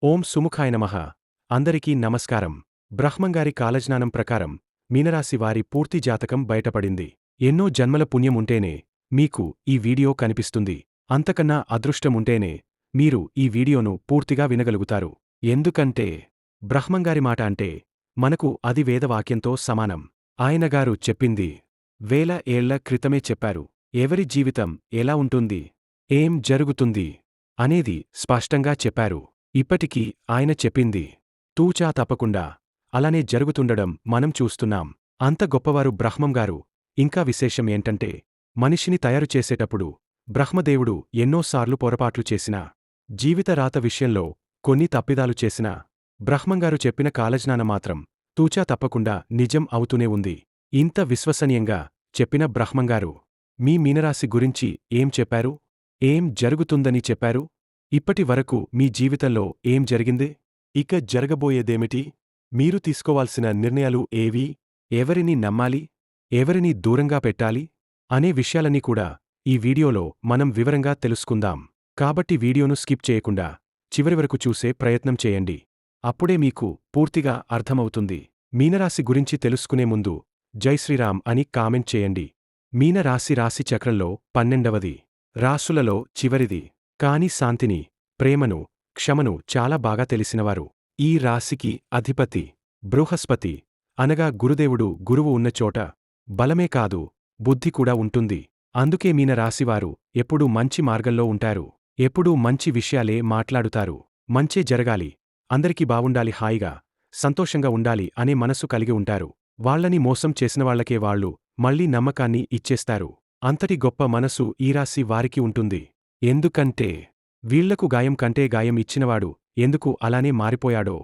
ఓం సుముఖాయ నమః. అందరికీ నమస్కారం. బ్రహ్మంగారి కాలజ్ఞానం ప్రకారం మీనరాశి వారి పూర్తి జాతకం బయటపడింది. ఎన్నో జన్మల పుణ్యం ఉంటేనే మీకు ఈ వీడియో కనిపిస్తుంది. అంతకన్నా అదృష్టం ఉంటేనే మీరు ఈ వీడియోను పూర్తిగా వినగలుగుతారు. ఎందుకంటే బ్రహ్మంగారి మాట అంటే మనకు అది వేదవాక్యంతో సమానం. ఆయనగారు చెప్పింది వేల ఏళ్ల క్రితమే చెప్పారు. ఎవరి జీవితం ఎలా ఉంటుంది, ఏం జరుగుతుంది అనేది స్పష్టంగా చెప్పారు. ఇప్పటికీ ఆయన చెప్పింది తూచా తప్పకుండా అలానే జరుగుతుండడం మనం చూస్తున్నాం. అంత గొప్పవారు బ్రహ్మంగారు. ఇంకా విశేషం ఏంటంటే మనిషిని తయారు చేసేటప్పుడు బ్రహ్మదేవుడు ఎన్నోసార్లు పొరపాట్లు చేసినా, జీవిత రాత విషయంలో కొన్ని తప్పిదాలు చేసినా బ్రహ్మంగారు చెప్పిన కాలజ్ఞానం మాత్రం తూచా తప్పకుండా నిజం అవుతూనే ఉంది. ఇంత విశ్వసనీయంగా చెప్పిన బ్రహ్మంగారు మీ మీనరాశి గురించి ఏం చెప్పారు, ఏం జరుగుతుందని చెప్పారు, ఇప్పటి వరకు మీ జీవితంలో ఏం జరిగింది, ఇక జరగబోయేదేమిటి, మీరు తీసుకోవాల్సిన నిర్ణయాలు ఏవి, ఎవరిని నమ్మాలి, ఎవరిని దూరంగా పెట్టాలి అనే విషయాలన్నీ కూడా ఈ వీడియోలో మనం వివరంగా తెలుసుకుందాం. కాబట్టి వీడియోను స్కిప్ చేయకుండా చివరి వరకు చూసే ప్రయత్నం చేయండి. అప్పుడే మీకు పూర్తిగా అర్థమవుతుంది. మీనరాశి గురించి తెలుసుకునే ముందు జై శ్రీరామ్ అని కామెంట్ చేయండి. మీనరాశి రాశి చక్రంలో 12వది, రాసులలో చివరిది. కాని శాంతిని, ప్రేమను, క్షమను చాలా బాగా తెలిసినవారు. ఈ రాశికి అధిపతి బృహస్పతి అనగా గురుదేవుడు. గురువు ఉన్న చోట బలమే కాదు, బుద్ధి కూడా ఉంటుంది. అందుకే మీన రాశివారు ఎప్పుడూ మంచి మార్గంలో ఉంటారు. ఎప్పుడూ మంచి విషయాలే మాట్లాడుతారు. మంచే జరగాలి, అందరికీ బావుండాలి, హాయిగా సంతోషంగా ఉండాలి అనే మనసు కలిగి ఉంటారు. వాళ్లని మోసం చేసినవాళ్లకే వాళ్లు మళ్లీ నమ్మకాన్ని ఇచ్చేస్తారు. అంతటి గొప్ప మనసు ఈ రాశి వారికి ఉంటుంది. ఎందుకంటే వీళ్లకు గాయం కంటే గాయం ఇచ్చినవాడు ఎందుకు అలానే మారిపోయాడో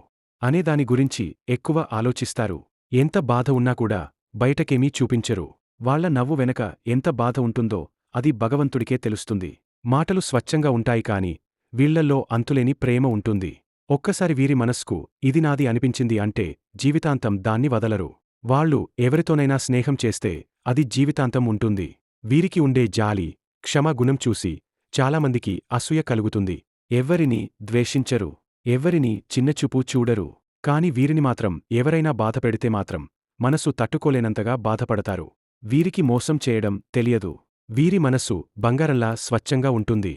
అనేదాని గురించి ఎక్కువ ఆలోచిస్తారు. ఎంత బాధ ఉన్నా కూడా బయటకేమీ చూపించరు. వాళ్ల నవ్వు వెనక ఎంత బాధ ఉంటుందో అది భగవంతుడికే తెలుస్తుంది. మాటలు స్వచ్ఛంగా ఉంటాయి కాని వీళ్లల్లో అంతులేని ప్రేమ ఉంటుంది. ఒక్కసారి వీరి మనస్కు ఇది నాది అనిపించింది అంటే జీవితాంతం దాన్ని వదలరు. వాళ్లు ఎవరితోనైనా స్నేహం చేస్తే అది జీవితాంతం ఉంటుంది. వీరికి ఉండే జాలి, క్షమ గుణం చూసి చాలామందికి అసూయ కలుగుతుంది. ఎవ్వరినీ ద్వేషించరు, ఎవ్వరినీ చిన్నచూపు చూడరు. కాని వీరిని మాత్రం ఎవరైనా బాధపెడితే మాత్రం మనసు తట్టుకోలేనంతగా బాధపడతారు. వీరికి మోసం చేయడం తెలియదు. వీరి మనసు బంగారంలా స్వచ్ఛంగా ఉంటుంది.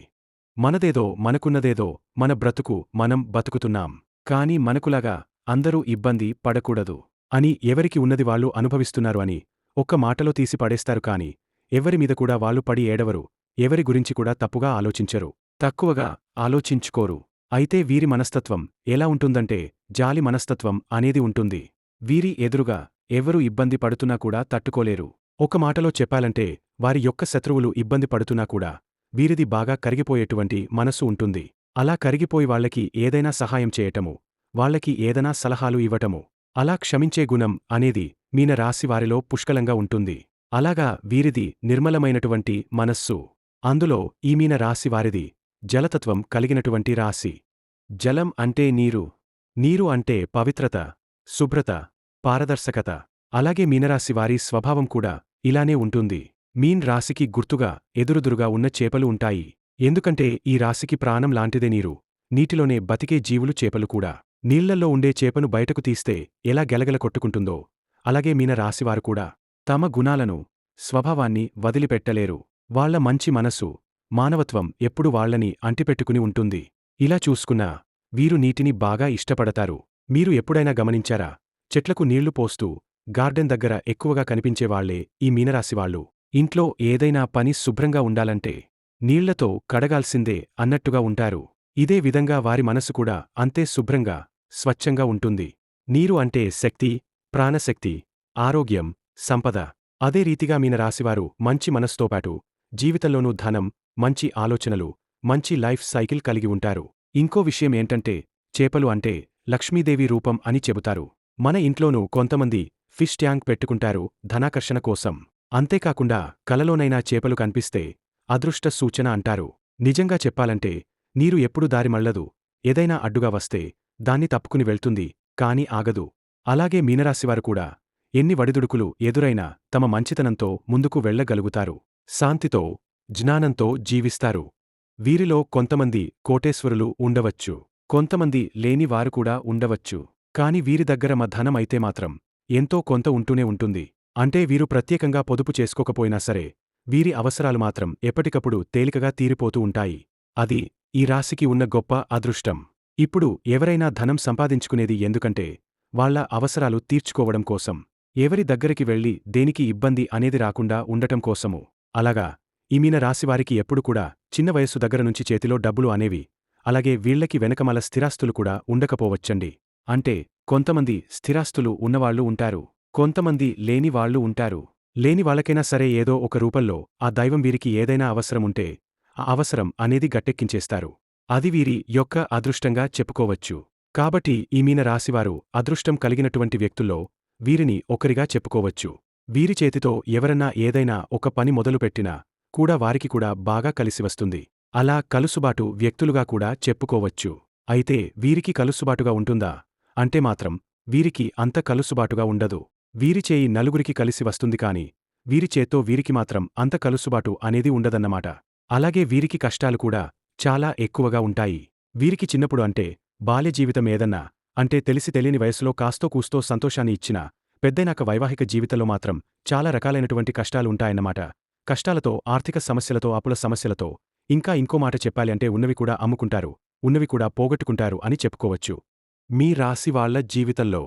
మనదేదో మనకున్నదేదో మన బ్రతుకు మనం బతుకుతున్నాం. కాని మనకులాగా అందరూ ఇబ్బంది పడకూడదు అని ఎవరికి ఉన్నది వాళ్ళు అనుభవిస్తున్నారు అని ఒక్క మాటలో తీసి పడేస్తారు. కాని ఎవరిమీద కూడా వాళ్ళు పడి ఏడవరు. ఎవరి గురించి కూడా తప్పుగా ఆలోచించరు, తక్కువగా ఆలోచించుకోరు. అయితే వీరి మనస్తత్వం ఎలా ఉంటుందంటే జాలి మనస్తత్వం అనేది ఉంటుంది. వీరి ఎదురుగా ఎవరు ఇబ్బంది పడుతున్నా కూడా తట్టుకోలేరు. ఒక మాటలో చెప్పాలంటే వారి యొక్క శత్రువులు ఇబ్బంది పడుతున్నా కూడా వీరిది బాగా కరిగిపోయేటువంటి మనసు ఉంటుంది. అలా కరిగిపోయి వాళ్లకి ఏదైనా సహాయం చేయటము, వాళ్లకి ఏదైనా సలహాలు ఇవ్వటము, అలా క్షమించే గుణం అనేది మీన రాశివారిలో పుష్కలంగా ఉంటుంది. అలాగా వీరిది నిర్మలమైనటువంటి మనస్సు. అందులో ఈ మీన రాశివారిది జలతత్వం కలిగినటువంటి రాశి. జలం అంటే నీరు, నీరు అంటే పవిత్రత, శుభ్రత, పారదర్శకత. అలాగే మీనరాశివారి స్వభావం కూడా ఇలానే ఉంటుంది. మీన్ రాశికి గుర్తుగా ఎదురుదురుగా ఉన్న చేపలు ఉంటాయి. ఎందుకంటే ఈ రాశికి ప్రాణం లాంటిదే నీరు. నీటిలోనే బతికే జీవులు చేపలు కూడా. నీళ్లల్లో ఉండే చేపను బయటకు తీస్తే ఎలా గెలగెల కొట్టుకుంటుందో అలాగే మీన రాశివారు కూడా తమ గుణాలను, స్వభావాన్ని వదిలిపెట్టలేరు. వాళ్ల మంచి మనసు, మానవత్వం ఎప్పుడు వాళ్లని అంటిపెట్టుకుని ఉంటుంది. ఇలా చూసుకున్నా వీరు నీటిని బాగా ఇష్టపడతారు. మీరు ఎప్పుడైనా గమనించారా, చెట్లకు నీళ్లు పోస్తూ గార్డెన్ దగ్గర ఎక్కువగా కనిపించేవాళ్లే ఈ మీనరాశివాళ్లు. ఇంట్లో ఏదైనా పని శుభ్రంగా ఉండాలంటే నీళ్లతో కడగాల్సిందే అన్నట్టుగా ఉంటారు. ఇదే విధంగా వారి మనసు కూడా అంతే శుభ్రంగా, స్వచ్ఛంగా ఉంటుంది. నీరు అంటే శక్తి, ప్రాణశక్తి, ఆరోగ్యం, సంపద. అదే రీతిగా మీన రాశివారు మంచి మనస్సుతోపాటు జీవితంలోనూ ధనం, మంచి ఆలోచనలు, మంచి లైఫ్ సైకిల్ కలిగి ఉంటారు. ఇంకో విషయం ఏంటంటే చేపలు అంటే లక్ష్మీదేవి రూపం అని చెబుతారు. మన ఇంట్లోనూ కొంతమంది ఫిష్ ట్యాంక్ పెట్టుకుంటారు ధనాకర్షణ కోసం. అంతేకాకుండా కలలోనైనా చేపలు కనిపిస్తే అదృష్ట సూచన అంటారు. నిజంగా చెప్పాలంటే నీరు ఎప్పుడు దారి మళ్లదు. ఏదైనా అడ్డుగా వస్తే దాన్ని తప్పుకుని వెళ్తుంది, కాని ఆగదు. అలాగే మీనరాశివారు కూడా ఎన్ని వడిదుడుకులు ఎదురైనా తమ మంచితనంతో ముందుకు వెళ్లగలుగుతారు. శాంతితో, జ్ఞానంతో జీవిస్తారు. వీరిలో కొంతమంది కోటేశ్వరులు ఉండవచ్చు. కొంతమంది లేని వారు కూడా ఉండవచ్చు. కాని వీరి దగ్గర ధనం అయితే మాత్రం ఎంతో కొంత ఉంటూనే ఉంటుంది. అంటే వీరు ప్రత్యేకంగా పొదుపు చేసుకోకపోయినా సరే, వీరి అవసరాలు మాత్రం ఎప్పటికప్పుడు తేలికగా తీరిపోతూ ఉంటాయి. అది ఈ రాశికి ఉన్న గొప్ప అదృష్టం. ఇప్పుడు ఎవరైనా ధనం సంపాదించుకునేది ఎందుకంటే, వాళ్ళ అవసరాలు తీర్చుకోవడం కోసం. ఎవరి దగ్గరికి వెళ్లి దేనికి ఇబ్బంది అనేది రాకుండా ఉండటం కోసము. అలాగా ఈ మీన రాశివారికి ఎప్పుడు కూడా చిన్న వయస్సు దగ్గర నుంచి చేతిలో డబ్బులు అనేవి, అలాగే వీళ్లకి వెనకమాల స్థిరాస్తులు కూడా ఉండకపోవచ్చండి. అంటే కొంతమంది స్థిరాస్తులు ఉన్నవాళ్లు ఉంటారు. కొంతమంది లేని వాళ్ళు ఉంటారు. లేని వాళ్ళకైనా సరే ఏదో ఒక రూపంలో ఆ దైవం వీరికి ఏదైనా అవసరముంటే ఆ అవసరం అనేది గట్టెక్కించేస్తారు. అది వీరి యొక్క అదృష్టంగా చెప్పుకోవచ్చు. కాబట్టి ఈ మీన రాశివారు అదృష్టం కలిగినటువంటి వ్యక్తుల్లో వీరిని ఒకరిగా చెప్పుకోవచ్చు. వీరి చేతితో ఎవరన్నా ఏదైనా ఒక పని మొదలుపెట్టినా కూడా వారికి కూడా బాగా కలిసివస్తుంది. అలా కలుసుబాటు వ్యక్తులుగా కూడా చెప్పుకోవచ్చు. అయితే వీరికి కలుసుబాటుగా ఉంటుందా అంటే మాత్రం వీరికి అంత కలుసుబాటుగా ఉండదు. వీరి చేయి నలుగురికి కలిసి వస్తుంది కాని వీరి చేత్తో వీరికి మాత్రం అంత కలుసుబాటు అనేది ఉండదన్నమాట. అలాగే వీరికి కష్టాలు కూడా చాలా ఎక్కువగా ఉంటాయి. వీరికి చిన్నప్పుడు అంటే బాల్య జీవితం ఏదన్నా అంటే తెలిసి తెలియని వయసులో కాస్తో కూస్తో సంతోషాన్ని ఇచ్చినా పెద్దైనాక వైవాహిక జీవితంలో మాత్రం చాలా రకాలైనటువంటి కష్టాలు ఉంటాయన్నమాట. కష్టాలతో, ఆర్థిక సమస్యలతో, అప్పుల సమస్యలతో, ఇంకా ఇంకో మాట చెప్పాలి అంటే ఉన్నవి కూడా అమ్ముకుంటారు, ఉన్నవి కూడా పోగొట్టుకుంటారు అని చెప్పుకోవచ్చు. మీ రాశి వాళ్ల జీవితంలో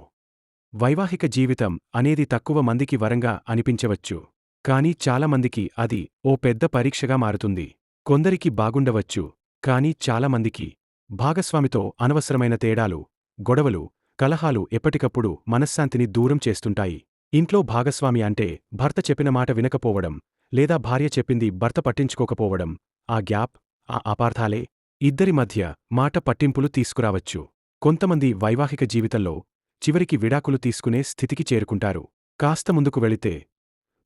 వైవాహిక జీవితం అనేది తక్కువ మందికి వరంగా అనిపించవచ్చు. కానీ చాలామందికి అది ఓ పెద్ద పరీక్షగా మారుతుంది. కొందరికి బాగుండవచ్చు, కానీ చాలామందికి భాగస్వామితో అనవసరమైన తేడాలు, గొడవలు, కలహాలు ఎప్పటికప్పుడు మనశ్శాంతిని దూరం చేస్తుంటాయి. ఇంట్లో భాగస్వామి అంటే భర్త చెప్పిన మాట వినకపోవడం, లేదా భార్య చెప్పింది భర్త పట్టించుకోకపోవడం, ఆ గ్యాప్, ఆ అపార్థాలే ఇద్దరి మధ్య మాట పట్టింపులు తీసుకురావచ్చు. కొంతమంది వైవాహిక జీవితంలో చివరికి విడాకులు తీసుకునే స్థితికి చేరుకుంటారు. కాస్త ముందుకు వెళితే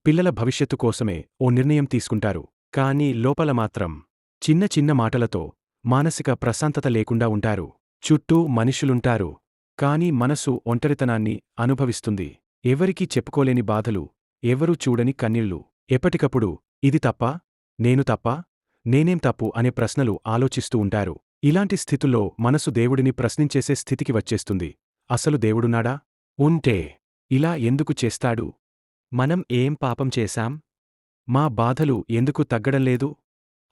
పిల్లల భవిష్యత్తు కోసమే ఓ నిర్ణయం తీసుకుంటారు. కానీ లోపల మాత్రం చిన్న చిన్న మాటలతో మానసిక ప్రశాంతత లేకుండా ఉంటారు. చుట్టూ మనుషులుంటారు. కానీ మనసు ఒంటరితనాన్ని అనుభవిస్తుంది. ఎవరికీ చెప్పుకోలేని బాధలు, ఎవరూ చూడని కన్నీళ్లు. ఎప్పటికప్పుడు ఇది తప్పా? నేను తప్పా? నేనేం తప్పు అనే ప్రశ్నలు ఆలోచిస్తూ ఉంటారు. ఇలాంటి స్థితుల్లో మనసు దేవుడిని ప్రశ్నించేసే స్థితికి వచ్చేస్తుంది. అసలు దేవుడున్నాడా? ఉంటే ఇలా ఎందుకు చేస్తాడు? మనం ఏం పాపం చేశాం? మా బాధలు ఎందుకు తగ్గడంలేదు?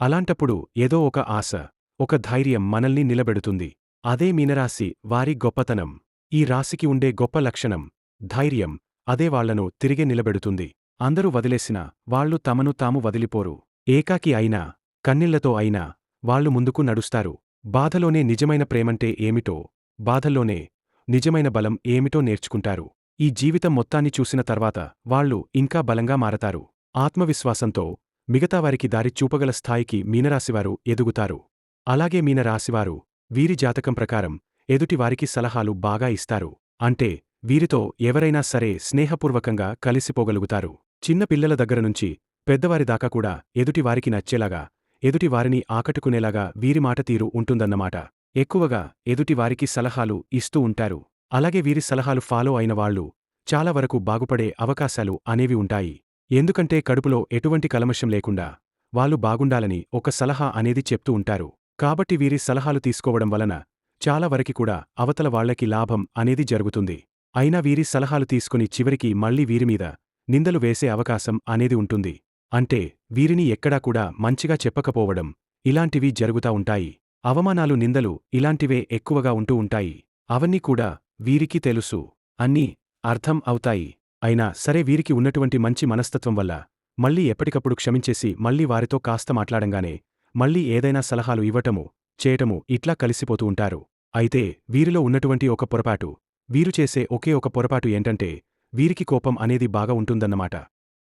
అలాంటప్పుడు ఏదో ఒక ఆశ, ఒక ధైర్యం మనల్ని నిలబెడుతుంది. అదే మీనరాశి వారి గొప్పతనం. ఈ రాశికి ఉండే గొప్ప లక్షణం ధైర్యం. అదే వాళ్లను తిరిగే నిలబెడుతుంది. అందరూ వదిలేసినా వాళ్లు తమను తాము వదిలిపోరు. ఏకాకి అయినా, కన్నీళ్లతో అయినా వాళ్లు ముందుకు నడుస్తారు. బాధలోనే నిజమైన ప్రేమంటే ఏమిటో, బాధల్లోనే నిజమైన బలం ఏమిటో నేర్చుకుంటారు. ఈ జీవితం మొత్తాన్ని చూసిన తర్వాత వాళ్లు ఇంకా బలంగా మారతారు. ఆత్మవిశ్వాసంతో మిగతావారికి దారి చూపగల స్థాయికి మీనరాశివారు ఎదుగుతారు. అలాగే మీనరాశివారు వీరి జాతకం ప్రకారం ఎదుటివారికి సలహాలు బాగా ఇస్తారు. అంటే వీరితో ఎవరైనా సరే స్నేహపూర్వకంగా కలిసిపోగలుగుతారు. చిన్న పిల్లల దగ్గరనుంచి పెద్దవారి దాకా కూడా ఎదుటివారికి నచ్చేలాగా, ఎదుటివారిని ఆకట్టుకునేలాగా వీరి మాట తీరు ఉంటుందన్నమాట. ఎక్కువగా ఎదుటివారికి సలహాలు ఇస్తూ ఉంటారు. అలాగే వీరి సలహాలు ఫాలో అయిన వాళ్లు చాలా వరకు బాగుపడే అవకాశాలు అనేవి ఉంటాయి. ఎందుకంటే కడుపులో ఎటువంటి కల్మషం లేకుండా వాళ్ళు బాగుండాలని ఒక సలహా అనేది చెప్తూ ఉంటారు. కాబట్టి వీరి సలహాలు తీసుకోవడం వలన చాలా వరకి కూడా అవతల వాళ్లకి లాభం అనేది జరుగుతుంది. అయినా వీరి సలహాలు తీసుకుని చివరికి మళ్లీ వీరిమీద నిందలు వేసే అవకాశం అనేది ఉంటుంది. అంటే వీరిని ఎక్కడా కూడా మంచిగా చెప్పకపోవడం, ఇలాంటివి జరుగుతా ఉంటాయి. అవమానాలు, నిందలు ఇలాంటివే ఎక్కువగా ఉంటూ ఉంటాయి. అవన్నీ కూడా వీరికి తెలుసు. అన్నీ అర్థం అవుతాయి. అయినా సరే వీరికి ఉన్నటువంటి మంచి మనస్తత్వం వల్ల మళ్లీ ఎప్పటికప్పుడు క్షమించేసి మళ్లీ వారితో కాస్త మాట్లాడంగానే మళ్లీ ఏదైనా సలహాలు ఇవ్వటము, చేయటము ఇట్లా కలిసిపోతూ ఉంటారు. అయితే వీరిలో ఉన్నటువంటి ఒక పొరపాటు, వీరు చేసే ఒకే ఒక పొరపాటు ఏంటంటే వీరికి కోపం అనేది బాగా ఉంటుందన్నమాట.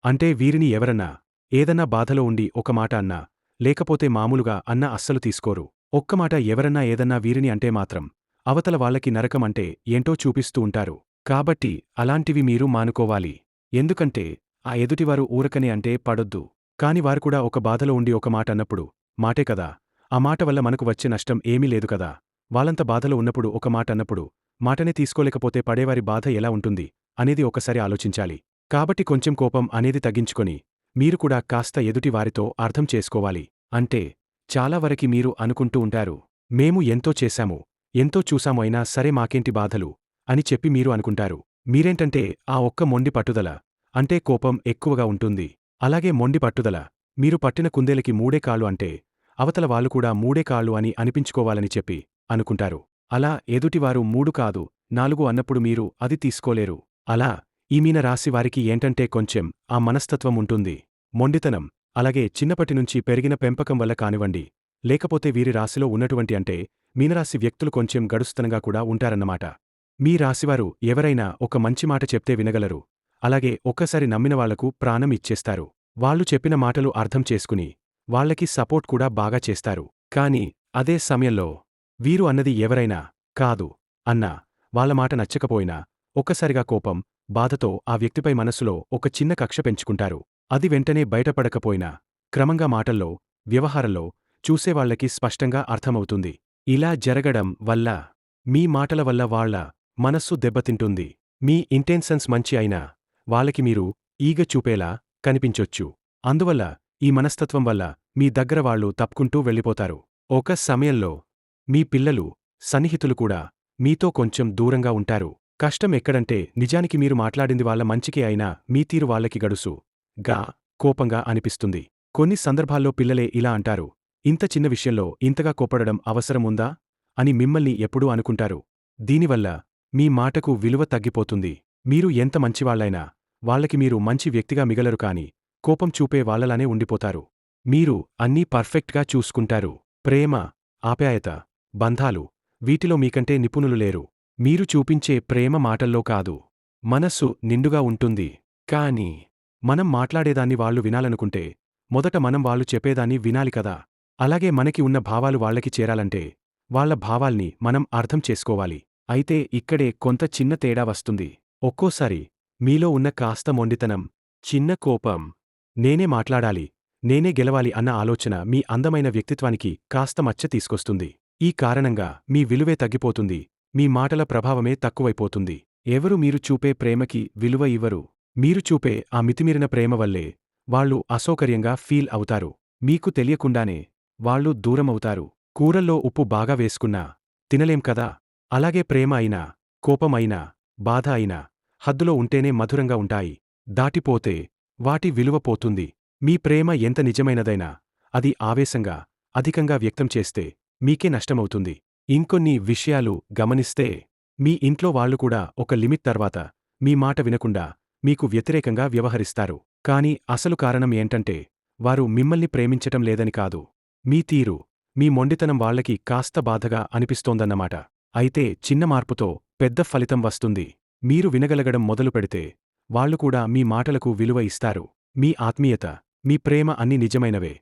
అంటే వీరిని ఎవరన్నా ఏదన్నా బాధలో ఉండి ఒక మాట అన్నా, లేకపోతే మామూలుగా అన్నా అస్సలు తీసుకోరు. ఒక్కమాట ఎవరన్నా ఏదన్నా వీరిని అంటే మాత్రం అవతల వాళ్లకి నరకం అంటే ఏంటో చూపిస్తూ ఉంటారు. కాబట్టి అలాంటివి మీరు మానుకోవాలి. ఎందుకంటే ఆ ఎదుటివారు ఊరకనే అంటే పడొద్దు. కాని వారు కూడా ఒక బాధలో ఉండి ఒక మాట అన్నప్పుడు మాటే కదా, ఆ మాట వల్ల మనకు వచ్చే నష్టం ఏమీ లేదు కదా. వాళ్ళంత బాధలో ఉన్నప్పుడు ఒక మాట అన్నప్పుడు మాటనే తీసుకోలేకపోతే పడేవారి బాధ ఎలా ఉంటుంది అనేది ఒకసారి ఆలోచించాలి. కాబట్టి కొంచెం కోపం అనేది తగ్గించుకొని మీరు కూడా కాస్త ఎదుటి వారితో అర్థం చేసుకోవాలి. అంటే చాలా వరకి మీరు అనుకుంటూ ఉంటారు, మేము ఎంతో చేశాము, ఎంతో చూశాము అయినా సరే మాకేంటి బాధలు అని చెప్పి మీరు అనుకుంటారు. మీరేంటంటే ఆ ఒక్క మొండి పట్టుదల, అంటే కోపం ఎక్కువగా ఉంటుంది. అలాగే మొండి పట్టుదల, మీరు పట్టిన కుందేలుకి మూడే కాళ్ళు అంటే అవతల వాళ్ళు కూడా మూడే కాళ్ళు అని అనిపించుకోవాలని చెప్పి అనుకుంటారు. అలా ఎదుటివారు 3 కాదు 4 అన్నప్పుడు మీరు అది తీసుకోలేరు. అలా ఈ మీన రాశి వారికి ఏంటంటే కొంచెం ఆ మనస్తత్వం ఉంటుంది. మొండితనం, అలాగే చిన్నపటినుంచి పెరిగిన పెంపకం వల్ల కానివ్వండి, లేకపోతే వీరి రాశిలో ఉన్నటువంటి అంటే మీనరాశి వ్యక్తులు కొంచెం గడుస్తనంగా కూడా ఉంటారన్నమాట. మీ రాశివారు ఎవరైనా ఒక మంచి మాట చెప్తే వినగలరు. అలాగే ఒక్కసారి నమ్మిన వాళ్లకు ప్రాణం ఇచ్చేస్తారు. వాళ్ళు చెప్పిన మాటలు అర్థం చేసుకుని వాళ్ళకి సపోర్ట్ కూడా బాగా చేస్తారు. కానీ అదే సమయంలో వీరు అన్నది ఎవరైనా కాదు అన్నా, వాళ్ళ మాట నచ్చకపోయినా ఒక్కసారిగా కోపం, బాధతో ఆ వ్యక్తిపై మనస్సులో ఒక చిన్న కక్ష పెంచుకుంటారు. అది వెంటనే బయటపడకపోయినా క్రమంగా మాటల్లో, వ్యవహారంలో చూసేవాళ్లకి స్పష్టంగా అర్థమవుతుంది. ఇలా జరగడం వల్ల మీ మాటల వల్ల వాళ్ళ మనస్సు దెబ్బతింటుంది. మీ ఇంటెన్షన్స్ మంచి అయినా వాళ్ళకి మీరు ఈగ చూపేలా కనిపించొచ్చు. అందువల్ల ఈ మనస్తత్వం వల్ల మీ దగ్గర వాళ్ళు తప్పుకుంటూ వెళ్ళిపోతారు. ఒక సమయంలో మీ పిల్లలు, సన్నిహితులు కూడా మీతో కొంచెం దూరంగా ఉంటారు. కష్టం ఎక్కడంటే నిజానికి మీరు మాట్లాడింది వాళ్ళ మంచికే అయినా మీ తీరు వాళ్ళకి గడుసు గా కోపంగా అనిపిస్తుంది. కొన్ని సందర్భాల్లో పిల్లలే ఇలా అంటారు, ఇంత చిన్న విషయంలో ఇంతగా కోప్పడడం అవసరముందా అని మిమ్మల్ని ఎప్పుడూ అనుకుంటారు. దీనివల్ల మీ మాటకు విలువ తగ్గిపోతుంది. మీరు ఎంత మంచివాళ్లైనా వాళ్ళకి మీరు మంచి వ్యక్తిగా మిగలరు కాని కోపం చూపే వాళ్ళలానే ఉండిపోతారు. మీరు అన్నీ పర్ఫెక్ట్గా చూసుకుంటారు. ప్రేమ, ఆప్యాయత, బంధాలు వీటిలో మీకంటే నిపుణులు లేరు. మీరు చూపించే ప్రేమ మాటల్లో కాదు, మనస్సు నిండుగా ఉంటుంది. కానీ మనం మాట్లాడేదాన్ని వాళ్ళు వినాలనుకుంటే మొదట మనం వాళ్ళు చెప్పేదాన్ని వినాలి కదా. అలాగే మనకి ఉన్న భావాలు వాళ్ళకి చేరాలంటే వాళ్ళ భావాల్ని మనం అర్థం చేసుకోవాలి. అయితే ఇక్కడే కొంత చిన్న తేడా వస్తుంది. ఒక్కోసారి మీలో ఉన్న కాస్త మొండితనం, చిన్న కోపం, నేనే మాట్లాడాలి, నేనే గెలవాలి అన్న ఆలోచన మీ అందమైన వ్యక్తిత్వానికి కాస్త మచ్చ తీసుకొస్తుంది. ఈ కారణంగా మీ విలువే తగ్గిపోతుంది. మీ మాటల ప్రభావమే తక్కువైపోతుంది. ఎవరు మీరు చూపే ప్రేమకి విలువ ఇవ్వరు. మీరు చూపే ఆ మితిమీరిన ప్రేమ వల్లే వాళ్ళు అసౌకర్యంగా ఫీల్ అవుతారు. మీకు తెలియకుండానే వాళ్ళు దూరమవుతారు. కూరల్లో ఉప్పు బాగా వేసుకున్నా తినలేం కదా. అలాగే ప్రేమ అయినా, కోపం అయినా, బాధ అయినా హద్దులో ఉంటేనే మధురంగా ఉంటాయి. దాటిపోతే వాటి విలువ పోతుంది. మీ ప్రేమ ఎంత నిజమైనదైనా అది ఆవేశంగా, అధికంగా వ్యక్తం చేస్తే మీకే నష్టమవుతుంది. ఇంకొన్ని విషయాలు గమనిస్తే మీ ఇంట్లో వాళ్ళు కూడా ఒక లిమిట్ తర్వాత మీ మాట వినకుండా మీకు వ్యతిరేకంగా వ్యవహరిస్తారు. కానీ అసలు కారణం ఏంటంటే వారు మిమ్మల్ని ప్రేమించటం లేదని కాదు. మీ తీరు, మీ మొండితనం వాళ్ళకి కాస్త బాధగా అనిపిస్తోందన్నమాట. అయితే చిన్న మార్పుతో పెద్ద ఫలితం వస్తుంది. మీరు వినగలగడం మొదలుపెడితే వాళ్ళు కూడా మీ మాటలకు విలువ ఇస్తారు. మీ ఆత్మీయత, మీ ప్రేమ అన్నీ నిజమైనవే.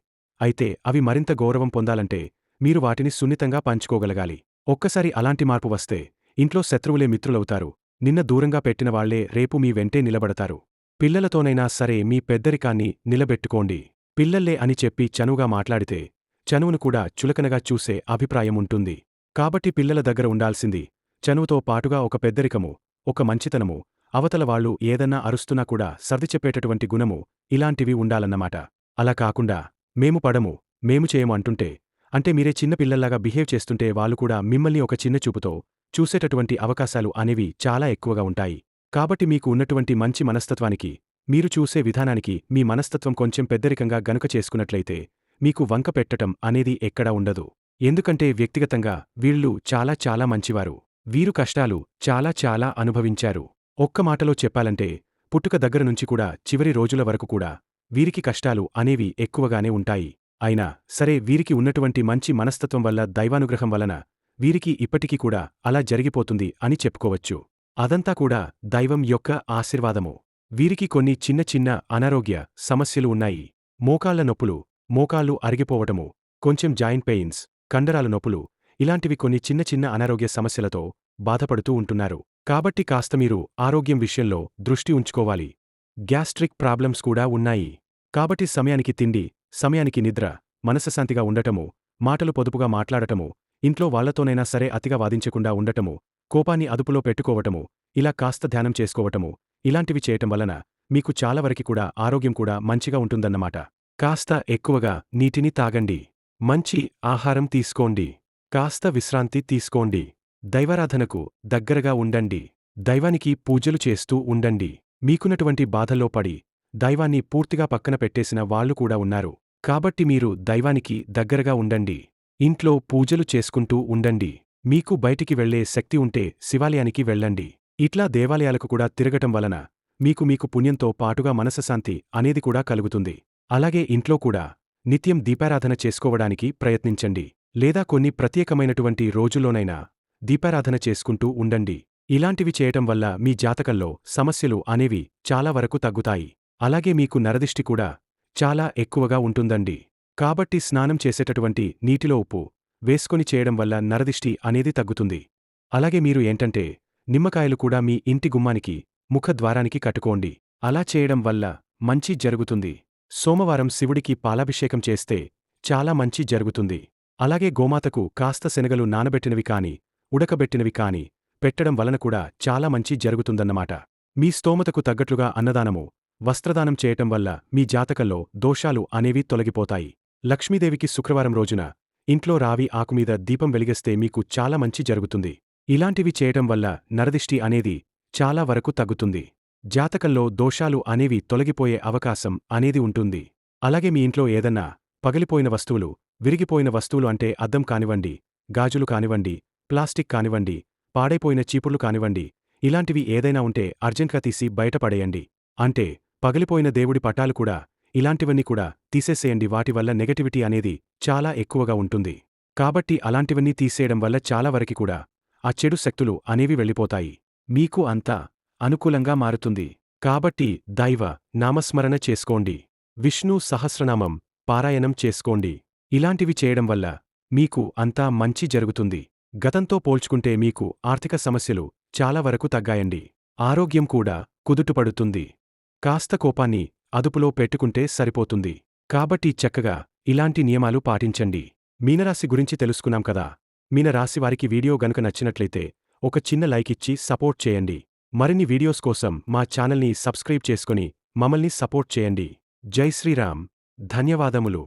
అయితే అవి మరింత గౌరవం పొందాలంటే మీరు వాటిని సున్నితంగా పంచుకోగలగాలి. ఒక్కసారి అలాంటి మార్పు వస్తే ఇంట్లో శత్రువులే మిత్రులవుతారు. నిన్న దూరంగా పెట్టిన వాళ్లే రేపు మీ వెంటే నిలబడతారు. పిల్లలతోనైనా సరే మీ పెద్దరికాన్ని నిలబెట్టుకోండి. పిల్లల్లే అని చెప్పి చనువుగా మాట్లాడితే చనువును కూడా చులకనగా చూసే అభిప్రాయం ఉంటుంది. కాబట్టి పిల్లల దగ్గర ఉండాల్సింది చనువుతో పాటుగా ఒక పెద్దరికము, ఒక మంచితనము, అవతల వాళ్ళు ఏదన్నా అరుస్తున్నా కూడా సర్దిచెప్పేటటువంటి గుణము, ఇలాంటివి ఉండాలన్నమాట. అలా కాకుండా మేము పడము, మేము చేయము అంటుంటే, అంటే మీరే చిన్న పిల్లల్లాగా బిహేవ్ చేస్తుంటే వాళ్ళు కూడా మిమ్మల్ని ఒక చిన్న చూపుతో చూసేటటువంటి అవకాశాలు అనేవి చాలా ఎక్కువగా ఉంటాయి. కాబట్టి మీకు ఉన్నటువంటి మంచి మనస్తత్వానికి, మీరు చూసే విధానానికి మీ మనస్తత్వం కొంచెం పెద్దరికంగా గనుక చేసుకున్నట్లయితే మీకు వంక పెట్టటం అనేది ఎక్కడా ఉండదు. ఎందుకంటే వ్యక్తిగతంగా వీళ్ళు చాలా చాలా మంచివారు. వీరు కష్టాలు చాలా చాలా అనుభవించారు. ఒక్క మాటలో చెప్పాలంటే పుట్టుక దగ్గర నుంచి కూడా చివరి రోజుల వరకు కూడా వీరికి కష్టాలు అనేవి ఎక్కువగానే ఉంటాయి. అయినా సరే వీరికి ఉన్నటువంటి మంచి మనస్తత్వం వల్ల, దైవానుగ్రహం వలన వీరికి ఇప్పటికీ కూడా అలా జరిగిపోతుంది అని చెప్పుకోవచ్చు. అదంతా కూడా దైవం యొక్క ఆశీర్వాదము. వీరికి కొన్ని చిన్న చిన్న అనారోగ్య సమస్యలు ఉన్నాయి. మోకాళ్ల నొప్పులు, మోకాళ్ళు అరిగిపోవటము, కొంచెం జాయింట్ పెయిన్స్, కండరాల నొప్పులు, ఇలాంటివి కొన్ని చిన్న చిన్న అనారోగ్య సమస్యలతో బాధపడుతూ ఉంటున్నారు. కాబట్టి కాస్త మీరు ఆరోగ్యం విషయంలో దృష్టి ఉంచుకోవాలి. గ్యాస్ట్రిక్ ప్రాబ్లమ్స్ కూడా ఉన్నాయి. కాబట్టి సమయానికి తిండి, సమయానికి నిద్ర, మనశ్శాంతిగా ఉండటము, మాటలు పొదుపుగా మాట్లాడటము, ఇంట్లో వాళ్లతోనైనా సరే అతిగా వాదించకుండా ఉండటము, కోపాన్ని అదుపులో పెట్టుకోవటము, ఇలా కాస్త ధ్యానం చేసుకోవటము, ఇలాంటివి చేయటం వలన మీకు చాలా వరకు కూడా ఆరోగ్యం కూడా మంచిగా ఉంటుందన్నమాట. కాస్త ఎక్కువగా నీటిని తాగండి. మంచి ఆహారం తీసుకోండి. కాస్త విశ్రాంతి తీసుకోండి. దైవారాధనకు దగ్గరగా ఉండండి. దైవానికి పూజలు చేస్తూ ఉండండి. మీకున్నటువంటి బాధల్లో పడి దైవాన్ని పూర్తిగా పక్కన పెట్టేసిన వాళ్ళు కూడా ఉన్నారు. కాబట్టి మీరు దైవానికి దగ్గరగా ఉండండి. ఇంట్లో పూజలు చేసుకుంటూ ఉండండి. మీకు బయటికి వెళ్లే శక్తి ఉంటే శివాలయానికి వెళ్ళండి. ఇట్లా దేవాలయాలకు కూడా తిరగటం వలన మీకు పుణ్యంతో పాటుగా మనశ్శాంతి అనేది కూడా కలుగుతుంది. అలాగే ఇంట్లో కూడా నిత్యం దీపారాధన చేసుకోవడానికి ప్రయత్నించండి. లేదా కొన్ని ప్రత్యేకమైనటువంటి రోజుల్లోనైనా దీపారాధన చేసుకుంటూ ఉండండి. ఇలాంటివి చేయటం వల్ల మీ జాతకంలో సమస్యలు అనేవి చాలా వరకు తగ్గుతాయి. అలాగే మీకు నరదిష్టి కూడా చాలా ఎక్కువగా ఉంటుందండి. కాబట్టి స్నానం చేసేటటువంటి నీటిలో ఉప్పు వేసుకొని చేయడం వల్ల నరదిష్టి అనేది తగ్గుతుంది. అలాగే మీరు ఏంటంటే నిమ్మకాయలు కూడా మీ ఇంటి గుమ్మానికి ముఖద్వారానికి కట్టుకోండి. అలా చేయడం వల్ల మంచి జరుగుతుంది. సోమవారం శివుడికి పాలాభిషేకం చేస్తే చాలా మంచి జరుగుతుంది. అలాగే గోమాతకు కాస్త శనగలు నానబెట్టినవి కాని ఉడకబెట్టినవి కాని పెట్టడం వలన కూడా చాలా మంచి జరుగుతుందన్నమాట. మీ స్తోమతకు తగ్గట్లుగా అన్నదానము వస్త్రదానం చేయటం వల్ల మీ జాతకంలో దోషాలు అనేవి తొలగిపోతాయి. లక్ష్మీదేవికి శుక్రవారం రోజున ఇంట్లో రావి ఆకుమీద దీపం వెలిగిస్తే మీకు చాలా మంచి జరుగుతుంది. ఇలాంటివి చేయటం వల్ల నరదిష్టి అనేది చాలా వరకు తగ్గుతుంది. జాతకంలో దోషాలు అనేవి తొలగిపోయే అవకాశం అనేది ఉంటుంది. అలాగే మీ ఇంట్లో ఏదన్నా పగిలిపోయిన వస్తువులు, విరిగిపోయిన వస్తువులు అంటే అద్దం కానివ్వండి, గాజులు కానివ్వండి, ప్లాస్టిక్ కానివ్వండి, పాడైపోయిన చీపుర్లు కానివ్వండి, ఇలాంటివి ఏదైనా ఉంటే అర్జెంట్గా తీసి బయటపడేయండి. అంటే పగిలిపోయిన దేవుడి పటాలు కూడా ఇలాంటివన్నీ కూడా తీసేసేయండి. వాటి వల్ల నెగటివిటీ అనేది చాలా ఎక్కువగా ఉంటుంది. కాబట్టి అలాంటివన్నీ తీసేయడం వల్ల చాలా వరకి కూడా ఆ చెడు శక్తులు అనేవి వెళ్ళిపోతాయి. మీకు అంతా అనుకూలంగా మారుతుంది. కాబట్టి దైవ నామస్మరణ చేసుకోండి. విష్ణు సహస్రనామం పారాయణం చేసుకోండి. ఇలాంటివి చేయడం వల్ల మీకు అంతా మంచి జరుగుతుంది. గతంతో పోల్చుకుంటే మీకు ఆర్థిక సమస్యలు చాలా వరకు తగ్గాయండి. ఆరోగ్యం కూడా కుదుటపడుతుంది. కాస్త కోపాన్ని అదుపులో పెట్టుకుంటే సరిపోతుంది. కాబట్టి చక్కగా ఇలాంటి నియమాలు పాటించండి. మీనరాశి గురించి తెలుసుకున్నాం కదా. మీనరాశివారికి వీడియో గనుక నచ్చినట్లయితే ఒక చిన్న లైక్ ఇచ్చి సపోర్ట్ చేయండి. మరిన్ని వీడియోస్ కోసం మా ఛానల్ని సబ్స్క్రైబ్ చేసుకొని మమ్మల్ని సపోర్ట్ చేయండి. జై శ్రీరామ్. ధన్యవాదములు.